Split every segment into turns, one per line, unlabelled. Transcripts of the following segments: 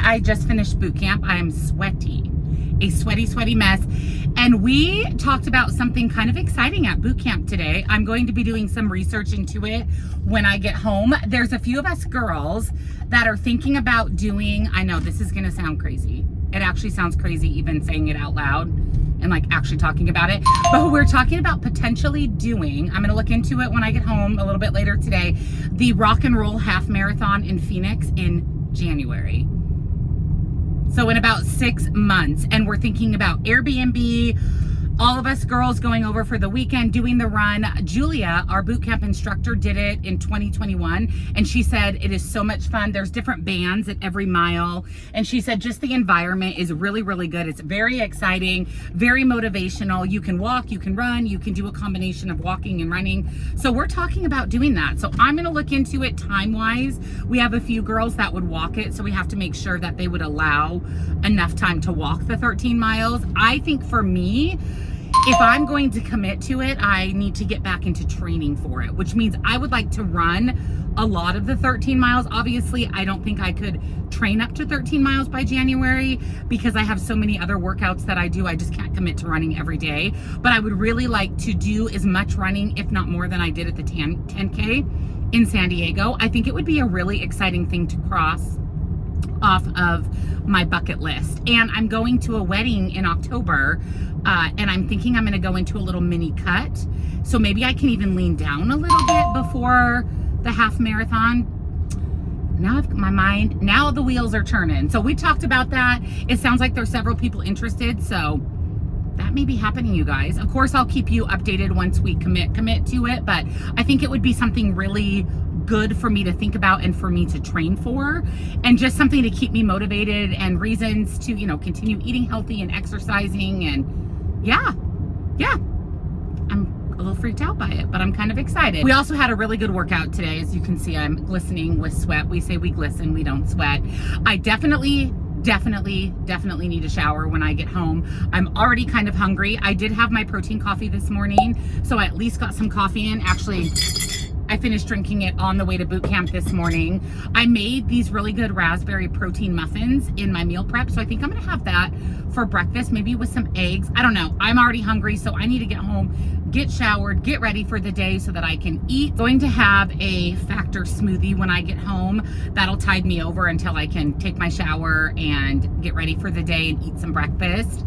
I just finished boot camp. I am sweaty, a sweaty mess. And we talked about something kind of exciting at boot camp today. I'm going to be doing some research into it when I get home. There's a few of us girls that are thinking about doing, I know this is gonna sound crazy. It actually sounds crazy even saying it out loud and like actually talking about it. But we're talking about potentially doing, I'm gonna look into it when I get home a little bit later today, the Rock and Roll Half Marathon in Phoenix in January. So in about 6 months, and we're thinking about Airbnb, all of us girls going over for the weekend, doing the run. Julia, our boot camp instructor, did it in 2021, and she said it is so much fun. There's different bands at every mile, and she said just the environment is really, really good. It's very exciting, very motivational. You can walk, you can run, you can do a combination of walking and running. So we're talking about doing that. So I'm gonna look into it time-wise. We have a few girls that would walk it, so we have to make sure that they would allow enough time to walk the 13 miles. I think for me, if I'm going to commit to it, I need to get back into training for it, which means I would like to run a lot of the 13 miles. Obviously, I don't think I could train up to 13 miles by January because I have so many other workouts that I do. I just can't commit to running every day. But I would really like to do as much running, if not more, than I did at the 10K in San Diego. I think it would be a really exciting thing to cross off of my bucket list. And I'm going to a wedding in October, and I'm thinking I'm gonna go into a little mini cut. So maybe I can even lean down a little bit before the half marathon. Now I've got my mind, now the wheels are turning. So we talked about that. It sounds like there's several people interested, so that may be happening, you guys. Of course, I'll keep you updated once we commit to it, but I think it would be something really good for me to think about and for me to train for, and just something to keep me motivated and reasons to, you know, continue eating healthy and exercising. And yeah, I'm a little freaked out by it, but I'm kind of excited. We also had a really good workout today. As you can see, I'm glistening with sweat. We say we glisten, we don't sweat. I definitely need a shower when I get home. I'm already kind of hungry. I did have my protein coffee this morning, so I at least got some coffee in. Actually, I finished drinking it on the way to boot camp this morning. I made these really good raspberry protein muffins in my meal prep, so I think I'm gonna have that for breakfast, maybe with some eggs. I don't know. I'm already hungry, so I need to get home, get showered, get ready for the day so that I can eat. Going to have a Factor smoothie when I get home. That'll tide me over until I can take my shower and get ready for the day and eat some breakfast.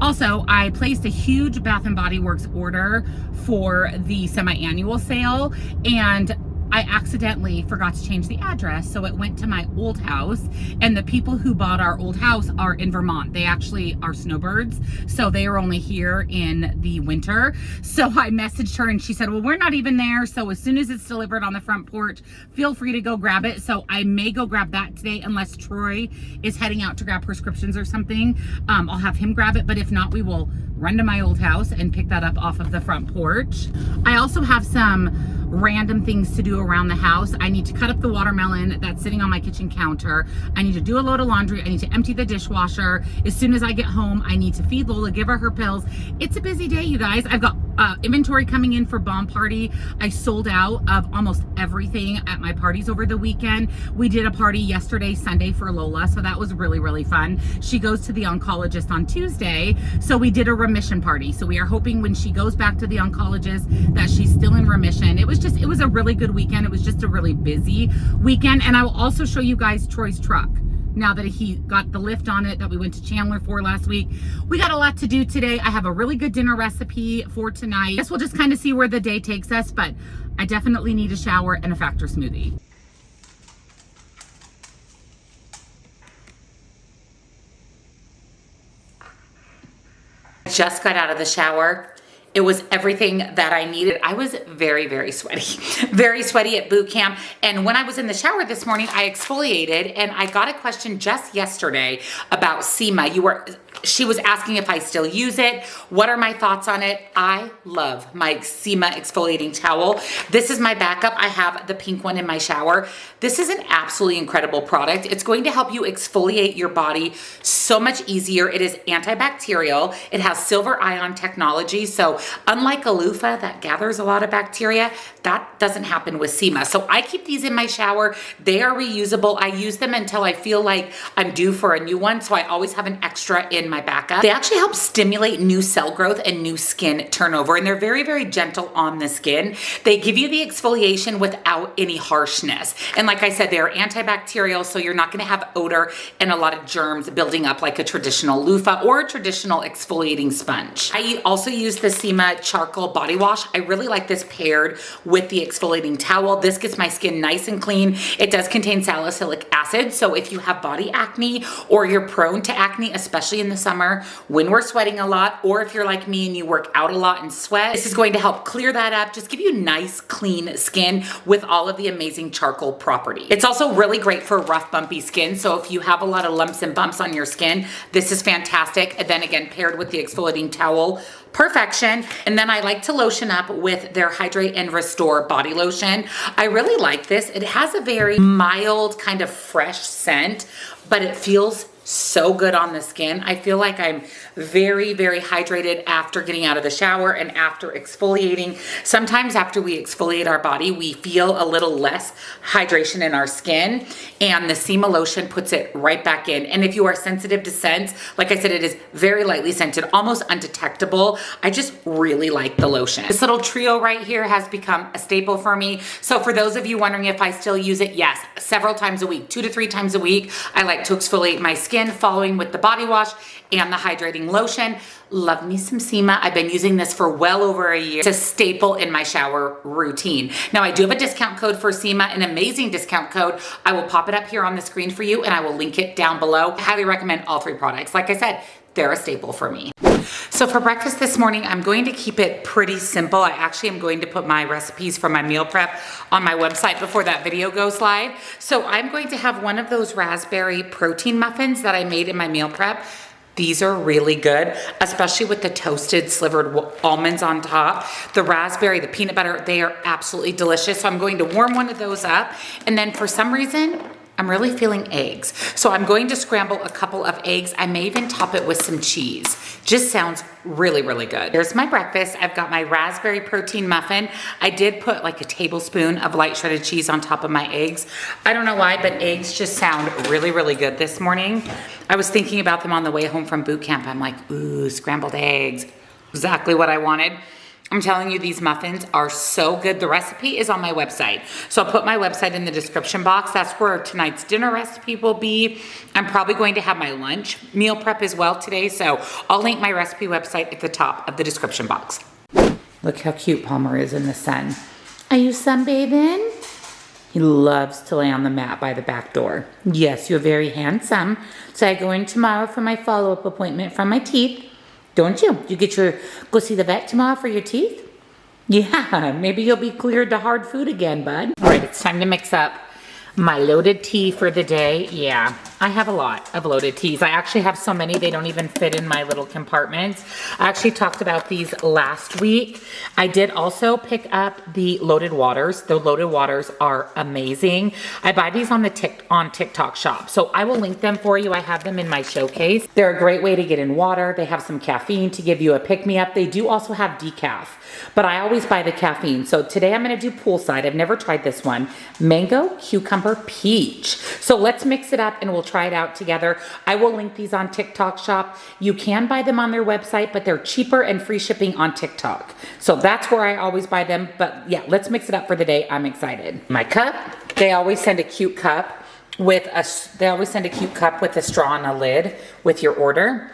Also, I placed a huge Bath & Body Works order for the semi-annual sale, and I accidentally forgot to change the address, so it went to my old house, and the people who bought our old house are in Vermont. They actually are snowbirds, so they are only here in the winter. So I messaged her and she said, well, we're not even there, so as soon as it's delivered on the front porch, feel free to go grab it. So I may go grab that today unless Troy is heading out to grab prescriptions or something. I'll have him grab it, but if not, we will run to my old house and pick that up off of the front porch. I also have some random things to do around the house. I need to cut up the watermelon that's sitting on my kitchen counter. I need to do a load of laundry. I need to empty the dishwasher. As soon as I get home, I need to feed Lola, give her pills. It's a busy day, you guys. I've got inventory coming in for Bomb Party. I sold out of almost everything at my parties over the weekend. We did a party yesterday, Sunday, for Lola, so that was really, really fun. She goes to the oncologist on Tuesday, so we did a remission party. So we are hoping when she goes back to the oncologist that she's still in remission. It was a really good weekend. It was just a really busy weekend. And I will also show you guys Troy's truck now that he got the lift on it that we went to Chandler for last week. We got a lot to do today. I have a really good dinner recipe for tonight. I guess we'll just kind of see where the day takes us, but I definitely need a shower and a Factor smoothie. Just got out of the shower. It was everything that I needed. I was very, very sweaty, very sweaty at boot camp. And when I was in the shower this morning, I exfoliated, and I got a question just yesterday about SEMA. She was asking if I still use it. What are my thoughts on it? I love my SEMA exfoliating towel. This is my backup. I have the pink one in my shower. This is an absolutely incredible product. It's going to help you exfoliate your body so much easier. It is antibacterial. It has silver ion technology, so unlike a loofah that gathers a lot of bacteria, that doesn't happen with SEMA. So I keep these in my shower. They are reusable. I use them until I feel like I'm due for a new one. So I always have an extra in my backup. They actually help stimulate new cell growth and new skin turnover. And they're very, very gentle on the skin. They give you the exfoliation without any harshness. And like I said, they're antibacterial, so you're not gonna have odor and a lot of germs building up like a traditional loofah or a traditional exfoliating sponge. I also use the SEMA charcoal body wash. I really like this paired with the exfoliating towel. This gets my skin nice and clean. It does contain salicylic acid, so if you have body acne or you're prone to acne, especially in the summer when we're sweating a lot, or if you're like me and you work out a lot and sweat, this is going to help clear that up, just give you nice, clean skin with all of the amazing charcoal properties. It's also really great for rough, bumpy skin, so if you have a lot of lumps and bumps on your skin, this is fantastic. And then again, paired with the exfoliating towel, perfection. And then I like to lotion up with their Hydrate and Restore body lotion. I really like this. It has a very mild, kind of fresh scent, but it feels so good on the skin. I feel like I'm very, very hydrated after getting out of the shower and after exfoliating. Sometimes after we exfoliate our body, we feel a little less hydration in our skin, and the SEMA lotion puts it right back in. And if you are sensitive to scents, like I said, it is very lightly scented, almost undetectable. I just really like the lotion. This little trio right here has become a staple for me. So for those of you wondering if I still use it, yes, several times a week, 2 to 3 times a week, I like to exfoliate my skin, following with the body wash and the hydrating lotion. Love me some SEMA. I've been using this for well over a year. It's a staple in my shower routine. Now I do have a discount code for SEMA, an amazing discount code. I will pop it up here on the screen for you and I will link it down below. I highly recommend all 3 products. Like I said, they're a staple for me. So for breakfast this morning, I'm going to keep it pretty simple. I actually am going to put my recipes for my meal prep on my website before that video goes live. So I'm going to have one of those raspberry protein muffins that I made in my meal prep. These are really good, especially with the toasted slivered almonds on top. The raspberry, the peanut butter, they are absolutely delicious. So I'm going to warm one of those up. And then for some reason, I'm really feeling eggs. So I'm going to scramble a couple of eggs. I may even top it with some cheese. Just sounds really, really good. Here's my breakfast. I've got my raspberry protein muffin. I did put like a tablespoon of light shredded cheese on top of my eggs. I don't know why, but eggs just sound really, really good this morning. I was thinking about them on the way home from boot camp. I'm like, ooh, scrambled eggs. Exactly what I wanted. I'm telling you, these muffins are so good. The recipe is on my website. So I'll put my website in the description box. That's where tonight's dinner recipe will be. I'm probably going to have my lunch meal prep as well today. So I'll link my recipe website at the top of the description box. Look how cute Palmer is in the sun. Are you sunbathing? He loves to lay on the mat by the back door. Yes, you're very handsome. So I go in tomorrow for my follow-up appointment from my teeth. Don't you? You go see the vet tomorrow for your teeth? Yeah, maybe you'll be cleared to hard food again, bud. All right, it's time to mix up my loaded tea for the day. Yeah, I have a lot of loaded teas. I actually have so many they don't even fit in my little compartments. I actually talked about these last week. I did also pick up the loaded waters. The loaded waters are amazing. I buy these on TikTok shop. So I will link them for you. I have them in my showcase. They're a great way to get in water. They have some caffeine to give you a pick-me-up. They do also have decaf, but I always buy the caffeine. So today I'm gonna do poolside. I've never tried this one. Mango, cucumber, peach. So let's mix it up and we'll try it out together. I will link these on TikTok shop. You can buy them on their website, but they're cheaper and free shipping on TikTok. So that's where I always buy them. But yeah, let's mix it up for the day. I'm excited. My cup, they always send a cute cup with a straw and a lid with your order.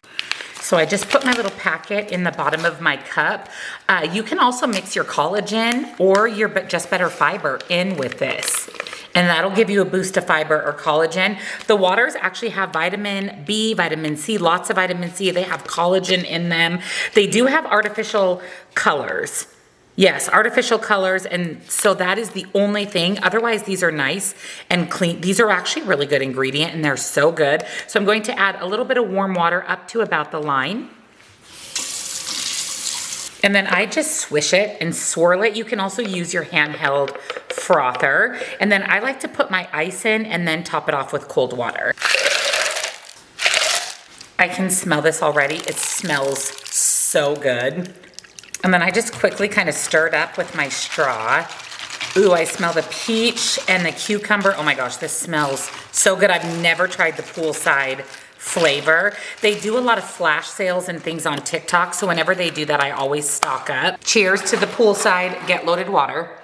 So I just put my little packet in the bottom of my cup. You can also mix your collagen or your just better fiber in with this. And that'll give you a boost of fiber or collagen. The waters actually have vitamin B, vitamin C, lots of vitamin C. They have collagen in them. They do have artificial colors. Yes, artificial colors, and so that is the only thing. Otherwise, these are nice and clean. These are actually really good ingredient, and they're so good. So I'm going to add a little bit of warm water up to about the line. And then I just swish it and swirl it. You can also use your handheld frother. And then I like to put my ice in and then top it off with cold water. I can smell this already. It smells so good. And then I just quickly kind of stirred up with my straw. Ooh, I smell the peach and the cucumber. Oh my gosh, this smells so good. I've never tried the poolside flavor. They do a lot of flash sales and things on TikTok, so whenever they do that, I always stock up. Cheers to the poolside Get Loaded water.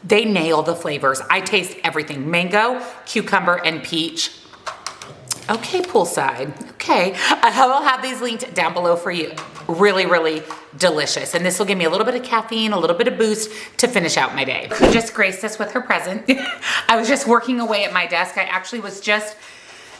They nail the flavors. I taste everything. Mango, cucumber, and peach. Okay, poolside. Okay. I will have these linked down below for you. Really, really delicious. And this will give me a little bit of caffeine, a little bit of boost to finish out my day. Who just graced us with her present. I was just working away at my desk. I actually was just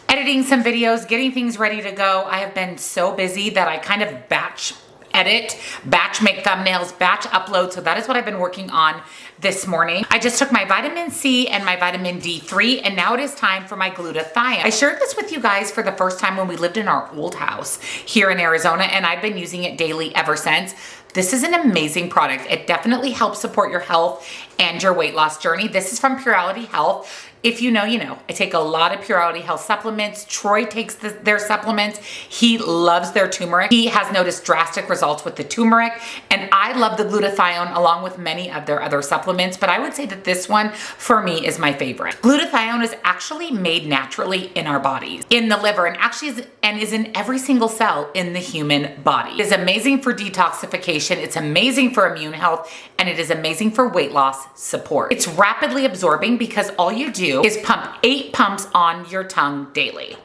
editing some videos, getting things ready to go. I have been so busy that I kind of batch edit, batch make thumbnails, batch upload. So that is what I've been working on this morning. I just took my vitamin C and my vitamin D3, and now it is time for my glutathione. I shared this with you guys for the first time when we lived in our old house here in Arizona, and I've been using it daily ever since. This is an amazing product. It definitely helps support your health and your weight loss journey. This is from Purality Health. If you know, you know. I take a lot of Purality Health supplements. Troy takes their supplements. He loves their turmeric. He has noticed drastic results with the turmeric, and I love the glutathione along with many of their other supplements, but I would say that this one for me is my favorite. Glutathione is actually made naturally in our bodies, in the liver, and actually is in every single cell in the human body. It is amazing for detoxification. It's amazing for immune health, and it is amazing for weight loss support. It's rapidly absorbing because all you do is pump 8 pumps on your tongue daily.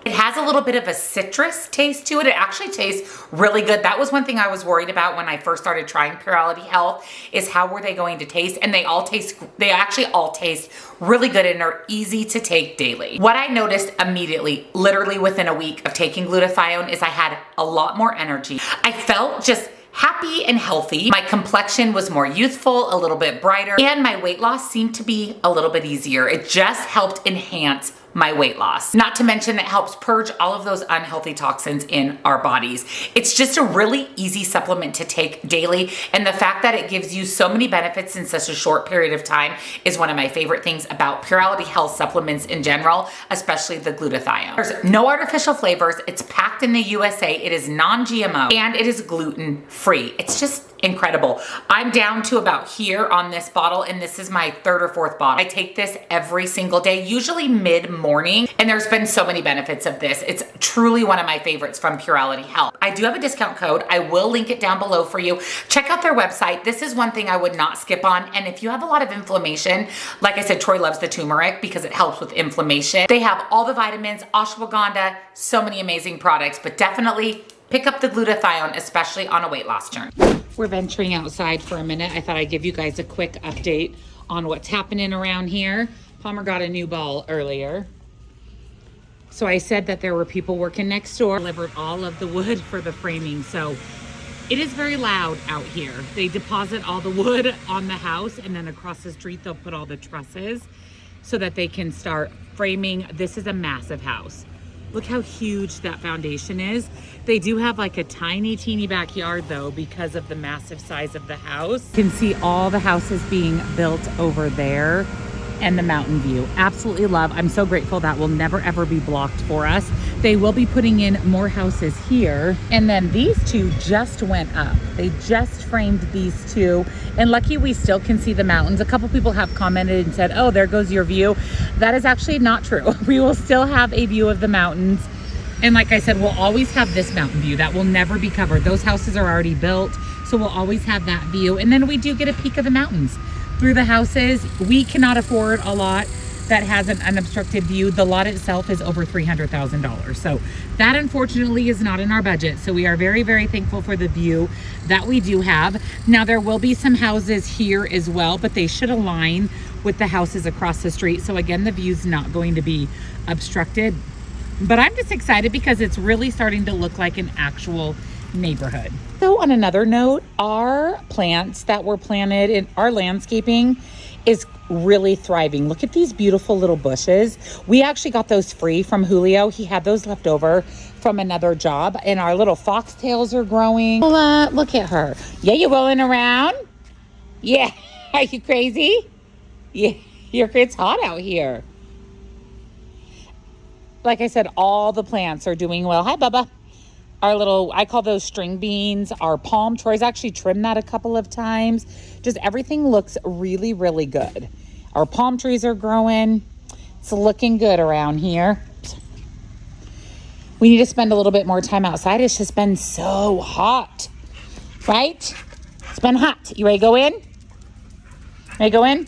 It has a little bit of a citrus taste to it. It actually tastes really good. That was one thing I was worried about when I first started trying Purality Health, is how were they going to taste? And they actually all taste really good and are easy to take daily. What I noticed immediately, literally within a week of taking glutathione, is I had a lot more energy. I felt just happy and healthy. My complexion was more youthful, a little bit brighter, and my weight loss seemed to be a little bit easier. It just helped enhance my weight loss. Not to mention it helps purge all of those unhealthy toxins in our bodies. It's just a really easy supplement to take daily, and the fact that it gives you so many benefits in such a short period of time is one of my favorite things about Purality Health supplements in general, especially the glutathione. There's no artificial flavors. It's packed in the USA. It is non-GMO, and it is gluten-free. It's just incredible. I'm down to about here on this bottle, and this is my 3rd or 4th bottle. I take this every single day, usually mid-morning, and there's been so many benefits of this. It's truly one of my favorites from Purality Health. I do have a discount code. I will link it down below for you. Check out their website. This is one thing I would not skip on, and if you have a lot of inflammation, like I said, Troy loves the turmeric because it helps with inflammation. They have all the vitamins, ashwagandha, so many amazing products, but definitely pick up the glutathione, especially on a weight loss journey. We're venturing outside for a minute. I thought I'd give you guys a quick update on what's happening around here. Palmer got a new ball earlier. So I said that there were people working next door, delivered all of the wood for the framing. So it is very loud out here. They deposit all the wood on the house, and then across the street, they'll put all the trusses so that they can start framing. This is a massive house. Look how huge that foundation is. They do have like a tiny, teeny backyard though, because of the massive size of the house. You can see all the houses being built over there and the mountain view. Absolutely love. I'm so grateful that will never ever be blocked for us. They will be putting in more houses here. And then these two just went up. They just framed these two. And lucky we still can see the mountains. A couple people have commented and said, oh, there goes your view. That is actually not true. We will still have a view of the mountains. And like I said, we'll always have this mountain view. That will never be covered. Those houses are already built, so we'll always have that view. And then we do get a peek of the mountains through the houses. We cannot afford a lot that has an unobstructed view. The lot itself is over $300,000. So that unfortunately is not in our budget. So we are very, very thankful for the view that we do have. Now there will be some houses here as well, but they should align with the houses across the street. So again, the view's not going to be obstructed. But I'm just excited because it's really starting to look like an actual neighborhood. So on another note, our plants that were planted in our landscaping is really thriving. Look at these beautiful little bushes. We actually got those free from Julio. He had those left over from another job, and our little foxtails are growing. Look at her. Yeah, you rolling around? Yeah. Are you crazy? Yeah, it's hot out here. like I said, all the plants are doing well. Hi, Bubba. Our little, I call those string beans. Our palm, Troy's actually trimmed that a couple of times. Just everything looks really, really good. Our palm trees are growing. It's looking good around here. We need to spend a little bit more time outside. It's just been so hot, right? It's been hot. You ready to go in? Ready to go in?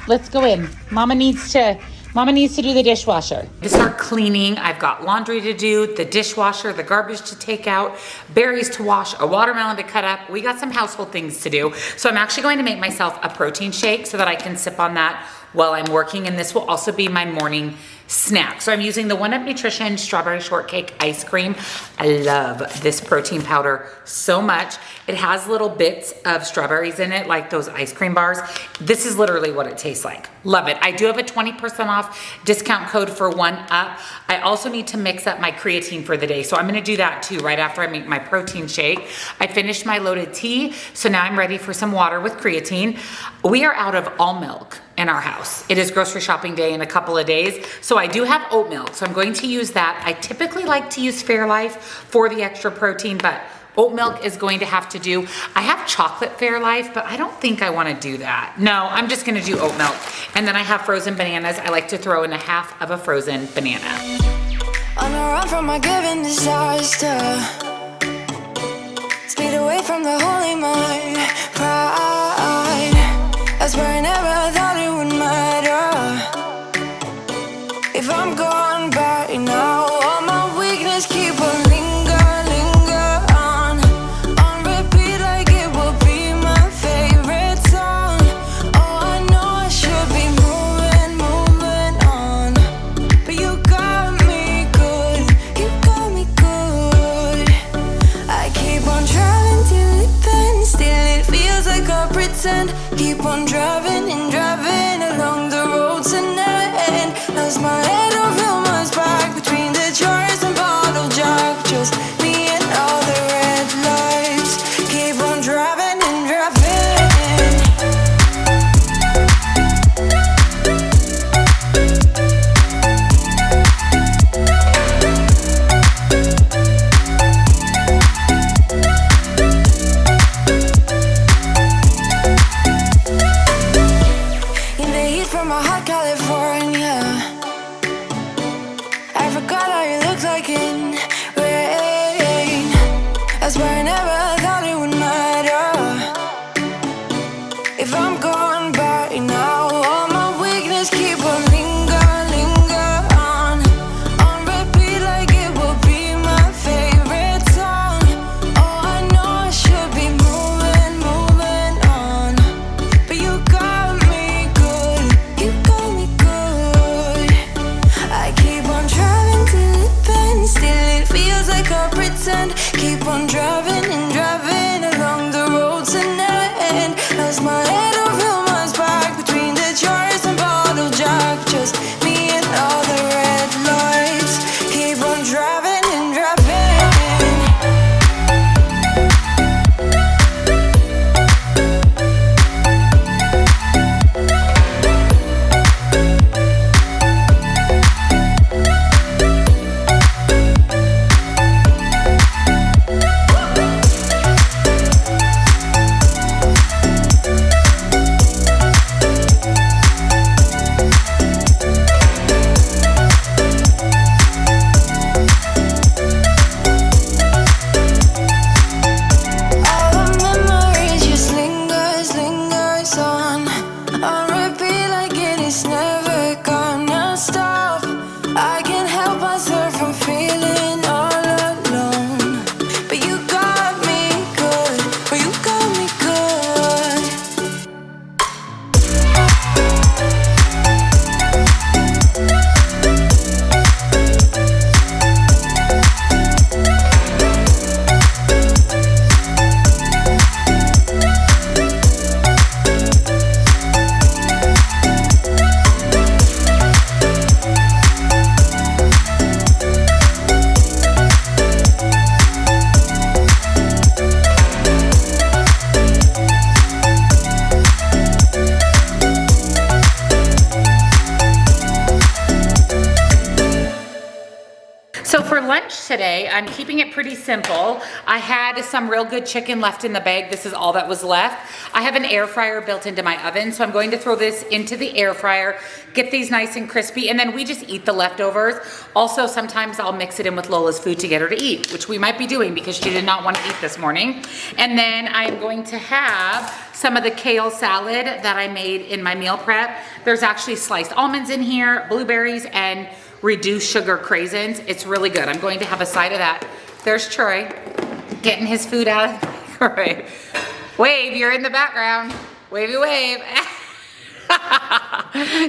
Let's go in. Mama needs to do the dishwasher. To start cleaning, I've got laundry to do, the dishwasher, the garbage to take out, berries to wash, a watermelon to cut up. We got some household things to do. So I'm actually going to make myself a protein shake so that I can sip on that while I'm working, and this will also be my morning snack. So I'm using the 1UP Netrition Strawberry Shortcake Ice Cream. I love this protein powder so much. It has little bits of strawberries in it, like those ice cream bars. This is literally what it tastes like. Love it. I do have a 20% off discount code for 1UP. I also need to mix up my creatine for the day, so I'm gonna do that too right after I make my protein shake. I finished my loaded tea, so now I'm ready for some water with creatine. We are out of all milk in our house. It is grocery shopping day in a couple of days, so I do have oat milk, so I'm going to use that. I typically like to use Fairlife for the extra protein, but oat milk is going to have to do. I have chocolate Fairlife, but I don't think I want to do that. No, I'm just going to do oat milk. And then I have frozen bananas. I like to throw in a half of a frozen banana.
On a run from a given disaster, speed away from the holy mind, pride. That's where I never thought it would matter. If I'm gone by now, all my weakness keep on linger on repeat like it will be my favorite song. Oh, I know I should be moving on, but you got me good, you got me good. I keep on driving till it bends, still it feels like I pretend. Keep on driving and driving along the roads and never end. Lost my head over my back between the jars and bottle jack. Just me and all the red lights. Keep on driving and driving. In the heat from a hot California, I forgot how you look like in rain. That's why I never thought it would matter. If I'm gone by now, all my weakness keep on linger on repeat like it will be my favorite song. Oh, I know I should be moving on, but you got me good, you got me good. I keep on driving till it
So for lunch today, I'm keeping it pretty simple. I had some real good chicken left in the bag. This is all that was left. I have an air fryer built into my oven, so I'm going to throw this into the air fryer, get these nice and crispy, and then we just eat the leftovers. Also, sometimes I'll mix it in with Lola's food to get her to eat, which we might be doing because she did not want to eat this morning. And then I'm going to have some of the kale salad that I made in my meal prep. There's actually sliced almonds in here, blueberries, and reduced sugar craisins. It's really good. I'm going to have a side of that. There's Troy getting his food out of the microwave. Wave, you're in the background. Wavy wave.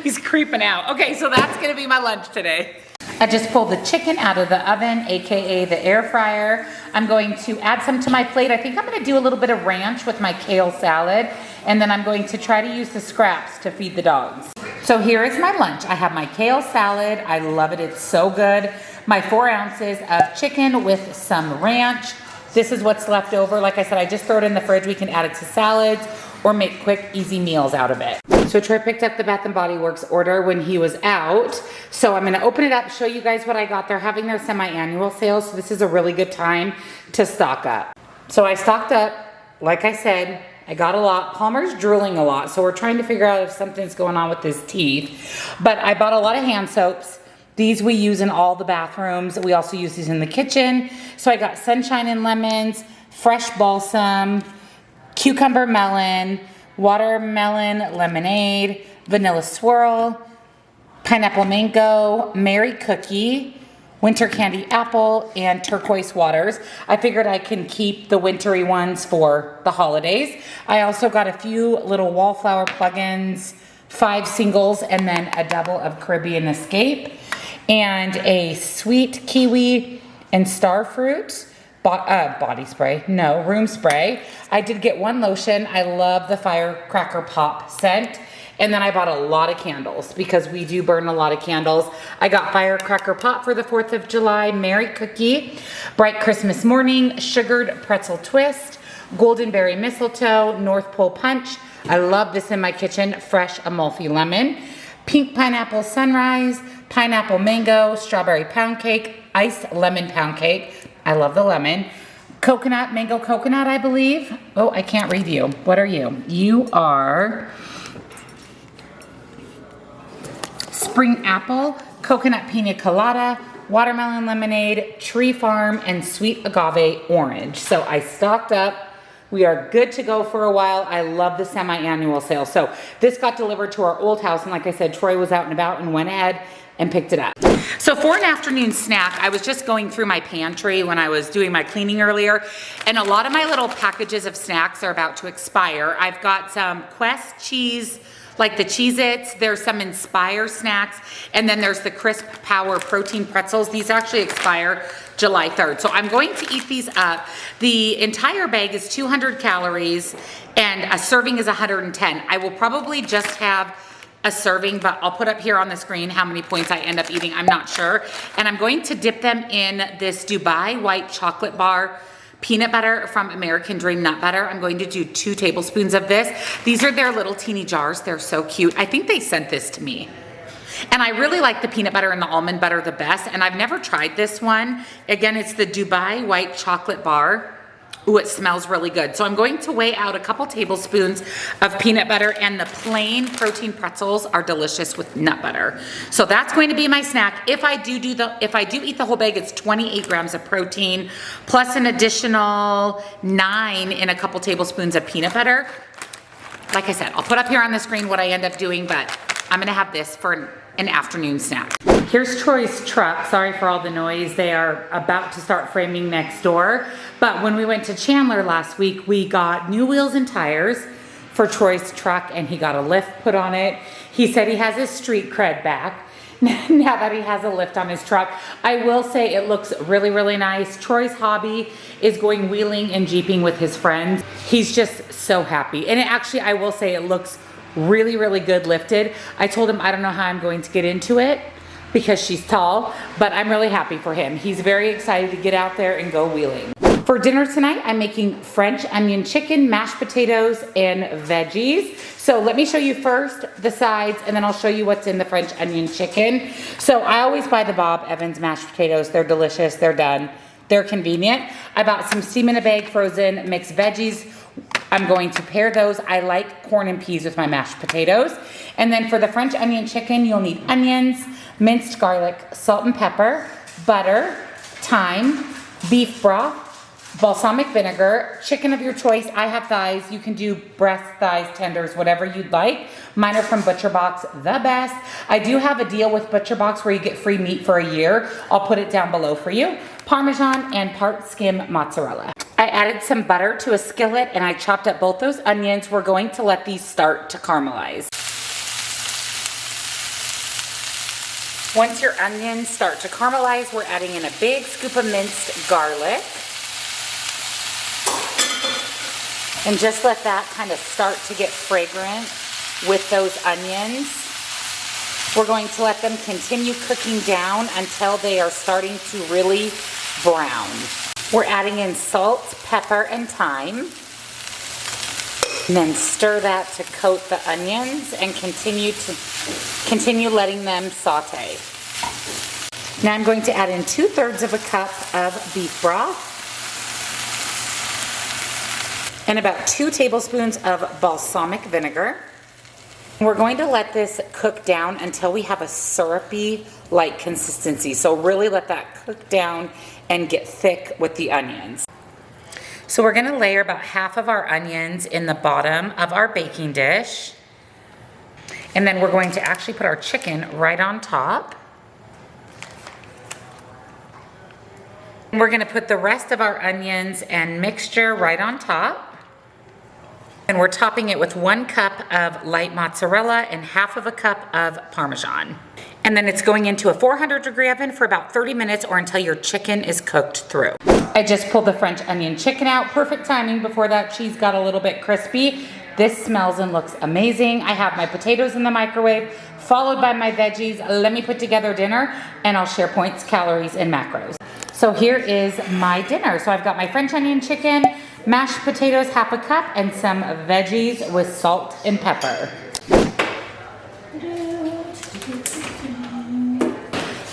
He's creeping out. Okay, so that's gonna be my lunch today. I just pulled the chicken out of the oven, AKA the air fryer. I'm going to add some to my plate. I think I'm gonna do a little bit of ranch with my kale salad, and then I'm going to try to use the scraps to feed the dogs. So here is my lunch. I have my kale salad. I love it, it's so good. My 4 ounces of chicken with some ranch. This is what's left over. Like I said, I just throw it in the fridge. We can add it to salads or make quick, easy meals out of it. So Troy picked up the Bath & Body Works order when he was out. So I'm gonna open it up, show you guys what I got. They're having their semi-annual sale, so this is a really good time to stock up. So I stocked up, like I said, I got a lot. Palmer's drooling a lot, so we're trying to figure out if something's going on with his teeth. But I bought a lot of hand soaps. These we use in all the bathrooms. We also use these in the kitchen. So I got Sunshine and Lemons, Fresh Balsam, Cucumber Melon, Watermelon Lemonade, Vanilla Swirl, Pineapple Mango, Mary Cookie, Winter Candy Apple, and Turquoise Waters. I figured I can keep the wintry ones for the holidays. I also got a few little wallflower plugins, 5 singles, and then a double of Caribbean Escape, and a sweet kiwi and star fruit body spray, no, room spray. I did get 1 lotion. I love the Firecracker Pop scent. And then I bought a lot of candles because we do burn a lot of candles. I got Firecracker Pop for the 4th of July, Mary Cookie, Bright Christmas Morning, Sugared Pretzel Twist, Golden Berry Mistletoe, North Pole Punch. I love this in my kitchen, Fresh Amalfi Lemon, Pink Pineapple Sunrise, Pineapple Mango, Strawberry Pound Cake, Iced Lemon Pound Cake. I love the lemon. Coconut, Mango Coconut, I believe. Oh, I can't read you. What are you? You are Spring Apple, Coconut Pina Colada, Watermelon Lemonade, Tree Farm, and Sweet Agave Orange. So I stocked up. We are good to go for a while. I love the semi-annual sale. So this got delivered to our old house, and like I said, Troy was out and about and went ahead and picked it up. So for an afternoon snack, I was just going through my pantry when I was doing my cleaning earlier, and a lot of my little packages of snacks are about to expire. I've got some Quest cheese, like the Cheez-Its, there's some Inspire snacks, and then there's the Crisp Power protein pretzels. These actually expire July 3rd. So I'm going to eat these up. The entire bag is 200 calories and a serving is 110. I will probably just have a serving, but I'll put up here on the screen how many points I end up eating. I'm not sure. And I'm going to dip them in this Dubai white chocolate bar peanut butter from American Dream Nut Butter. I'm going to do 2 tablespoons of this. These are their little teeny jars. They're so cute. I think they sent this to me. And I really like the peanut butter and the almond butter the best. And I've never tried this one. Again, it's the Dubai white chocolate bar. Ooh, it smells really good. So I'm going to weigh out a couple tablespoons of peanut butter, and the plain protein pretzels are delicious with nut butter. So that's going to be my snack. If I do eat the whole bag, it's 28 grams of protein, plus an additional 9 in a couple tablespoons of peanut butter. Like I said, I'll put up here on the screen what I end up doing, but I'm gonna have this for an afternoon snack. Here's Troy's truck. Sorry for all the noise. They are about to start framing next door. But when we went to Chandler last week, we got new wheels and tires for Troy's truck, and he got a lift put on it. He said he has his street cred back now that he has a lift on his truck. I will say it looks really, really nice. Troy's hobby is going wheeling and jeeping with his friends. He's just so happy. And it actually, I will say, it looks really, really good lifted. I told him I don't know how I'm going to get into it because she's tall, but I'm really happy for him. He's very excited to get out there and go wheeling. For dinner tonight, I'm making French onion chicken, mashed potatoes, and veggies. So let me show you first the sides, and then I'll show you what's in the French onion chicken. So I always buy the Bob Evans mashed potatoes. They're delicious, they're done, they're convenient. I bought some steam in a bag frozen mixed veggies. I'm going to pair those. I like corn and peas with my mashed potatoes. And then for the French onion chicken, you'll need onions, minced garlic, salt and pepper, butter, thyme, beef broth, balsamic vinegar, chicken of your choice. I have thighs. You can do breast, thighs, tenders, whatever you'd like. Mine are from ButcherBox, the best. I do have a deal with ButcherBox where you get free meat for a year. I'll put it down below for you. Parmesan and part skim mozzarella. I added some butter to a skillet and I chopped up both those onions. We're going to let these start to caramelize. Once your onions start to caramelize, we're adding in a big scoop of minced garlic. And just let that kind of start to get fragrant with those onions. We're going to let them continue cooking down until they are starting to really brown. We're adding in salt, pepper, and thyme. And then stir that to coat the onions and continue letting them saute. Now I'm going to add in 2/3 of a cup of beef broth and about 2 tablespoons of balsamic vinegar. We're going to let this cook down until we have a syrupy-like consistency. So really let that cook down and get thick with the onions. So we're gonna layer about half of our onions in the bottom of our baking dish. And then we're going to actually put our chicken right on top. And we're gonna put the rest of our onions and mixture right on top. And we're topping it with 1 cup of light mozzarella and half of a cup of Parmesan. And then it's going into a 400-degree oven for about 30 minutes or until your chicken is cooked through. I just pulled the French onion chicken out. Perfect timing before that cheese got a little bit crispy. This smells and looks amazing. I have my potatoes in the microwave, followed by my veggies. Let me put together dinner and I'll share points, calories, and macros. So here is my dinner. So I've got my French onion chicken, mashed potatoes, half a cup, and some veggies with salt and pepper.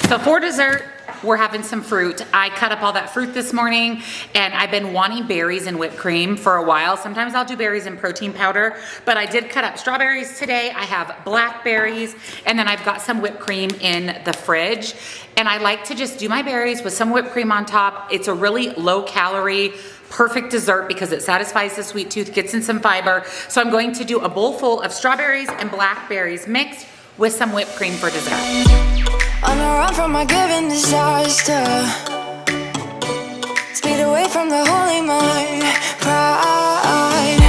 So for dessert, we're having some fruit. I cut up all that fruit this morning and I've been wanting berries and whipped cream for a while. Sometimes I'll do berries and protein powder, but I did cut up strawberries today. I have blackberries and then I've got some whipped cream in the fridge. And I like to just do my berries with some whipped cream on top. It's a really low calorie, perfect dessert because it satisfies the sweet tooth, gets in some fiber. So I'm going to do a bowl full of strawberries and blackberries mixed with some whipped cream for dessert.
On a run from my given disaster, speed away from the holy mind, pride.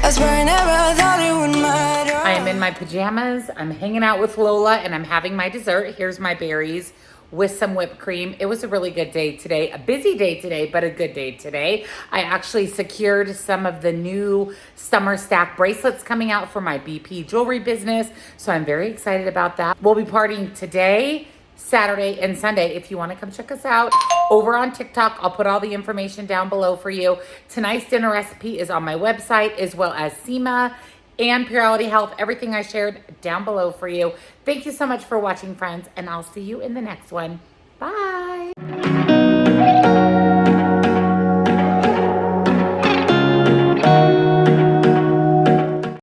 That's where I never thought it would matter.
I am in my pajamas, I'm hanging out with Lola, and I'm having my dessert. Here's my berries with some whipped cream. It was a really good day today, a busy day today, but a good day today. I actually secured some of the new summer stack bracelets coming out for my BP jewelry business, so I'm very excited about that. We'll be partying today, Saturday, and Sunday. If you want to come check us out over on TikTok, I'll put all the information down below for you. Tonight's dinner recipe is on my website, as well as SEMA and Purity Health, everything I shared down below for you. Thank you so much for watching, friends, and I'll see you in the next one. Bye.